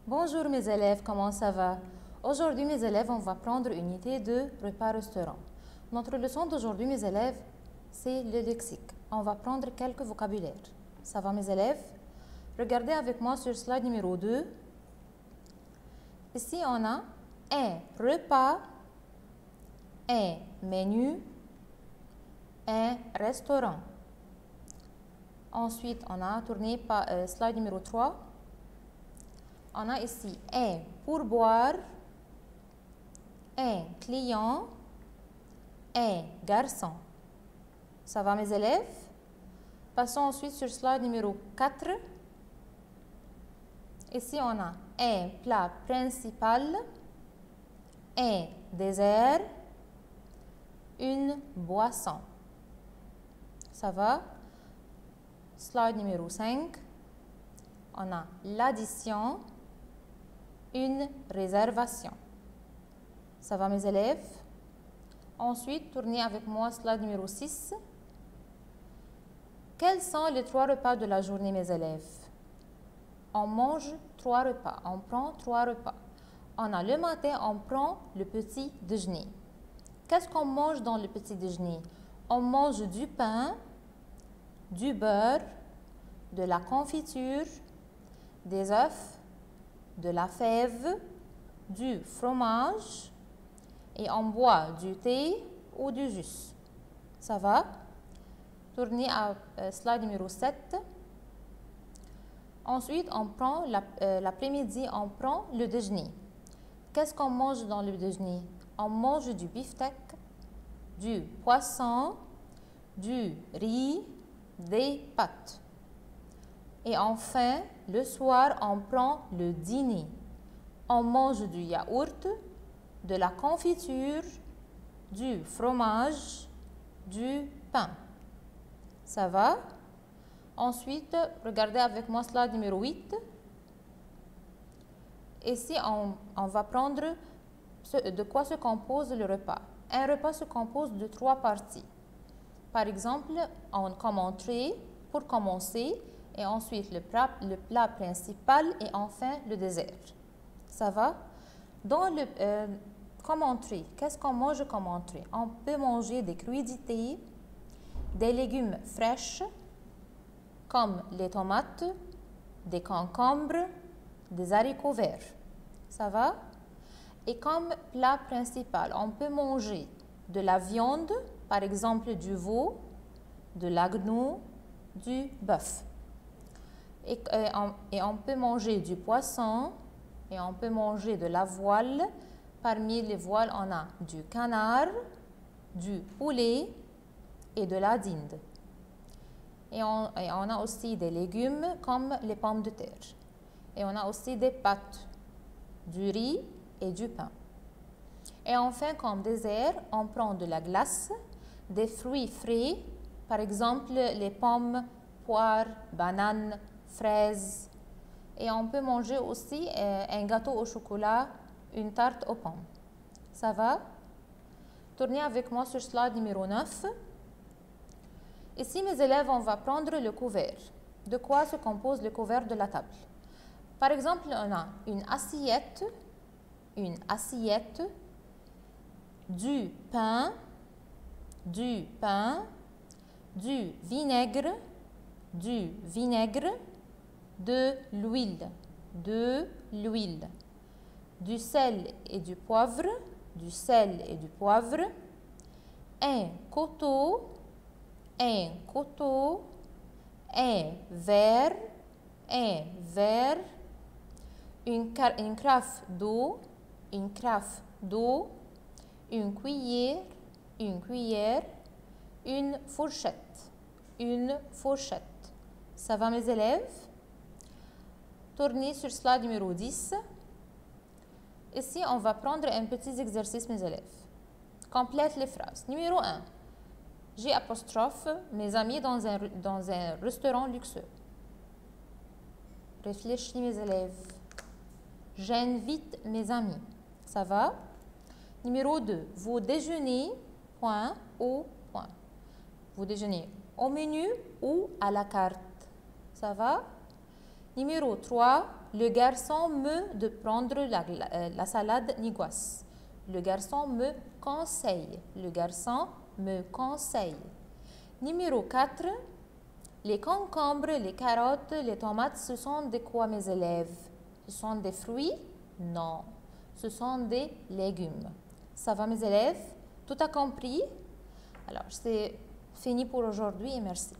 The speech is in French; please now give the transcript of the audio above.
Bonjour mes élèves, comment ça va? Aujourd'hui mes élèves, on va prendre une unité de repas-restaurant. Notre leçon d'aujourd'hui mes élèves, c'est le lexique. On va prendre quelques vocabulaires. Ça va mes élèves? Regardez avec moi sur slide numéro 2. Ici on a un repas, un menu, un restaurant. Ensuite on a tourné par slide numéro 3. On a ici un pourboire, un client, un garçon. Ça va mes élèves? Passons ensuite sur slide numéro 4. Ici on a un plat principal, un dessert, une boisson. Ça va? Slide numéro 5. On a l'addition, une réservation. Ça va mes élèves? Ensuite, tournez avec moi slide numéro 6. Quels sont les 3 repas de la journée mes élèves? On mange 3 repas, on prend 3 repas. On a le matin, on prend le petit déjeuner. Qu'est-ce qu'on mange dans le petit déjeuner? On mange du pain, du beurre, de la confiture, des œufs, de la fève, du fromage et on boit du thé ou du jus. Ça va? Tournez à slide numéro 7. Ensuite, on prend l'après-midi, on prend le déjeuner. Qu'est-ce qu'on mange dans le déjeuner? On mange du beefsteak, du poisson, du riz, des pâtes. Et enfin, le soir, on prend le dîner. On mange du yaourt, de la confiture, du fromage, du pain. Ça va? Ensuite, regardez avec moi slide numéro 8. Ici, on va prendre de quoi se compose le repas. Un repas se compose de 3 parties. Par exemple, comme entrée, pour commencer, et ensuite le plat principal et enfin le dessert. Ça va? Comme entrée, qu'est-ce qu'on mange comme entrée? On peut manger des crudités, des légumes fraîches, comme les tomates, des concombres, des haricots verts. Ça va? Et comme plat principal, on peut manger de la viande, par exemple du veau, de l'agneau, du bœuf. Et on peut manger du poisson et on peut manger de la voile. Parmi les voiles, on a du canard, du poulet et de la dinde. Et on a aussi des légumes comme les pommes de terre. Et on a aussi des pâtes, du riz et du pain. Et enfin, comme dessert, on prend de la glace, des fruits frais, par exemple les pommes, poires, bananes, fraises. Et on peut manger aussi un gâteau au chocolat, une tarte aux pommes. Ça va? Tournez avec moi sur slide numéro 9. Ici, mes élèves, on va prendre le couvert. De quoi se compose le couvert de la table? Par exemple, on a une assiette, du pain, du vinaigre, de l'huile, du sel et du poivre, un couteau, un verre, une carafe d'eau, une cuillère, une fourchette. Ça va mes élèves? Tournez sur slide numéro 10. Ici, on va prendre un petit exercice mes élèves. Complète les phrases. Numéro 1. J'ai apostrophe mes amis dans un restaurant luxueux. Réfléchis mes élèves. J'invite mes amis. Ça va? Numéro 2. Vous déjeunez, point, au point. Vous déjeunez au menu ou à la carte. Ça va? Numéro 3. Le garçon me de prendre la salade nigoise. Le garçon me conseille. Le garçon me conseille. Numéro 4. Les concombres, les carottes, les tomates, ce sont des quoi mes élèves? Ce sont des fruits? Non. Ce sont des légumes. Ça va mes élèves? Tout a compris? Alors, c'est fini pour aujourd'hui et merci.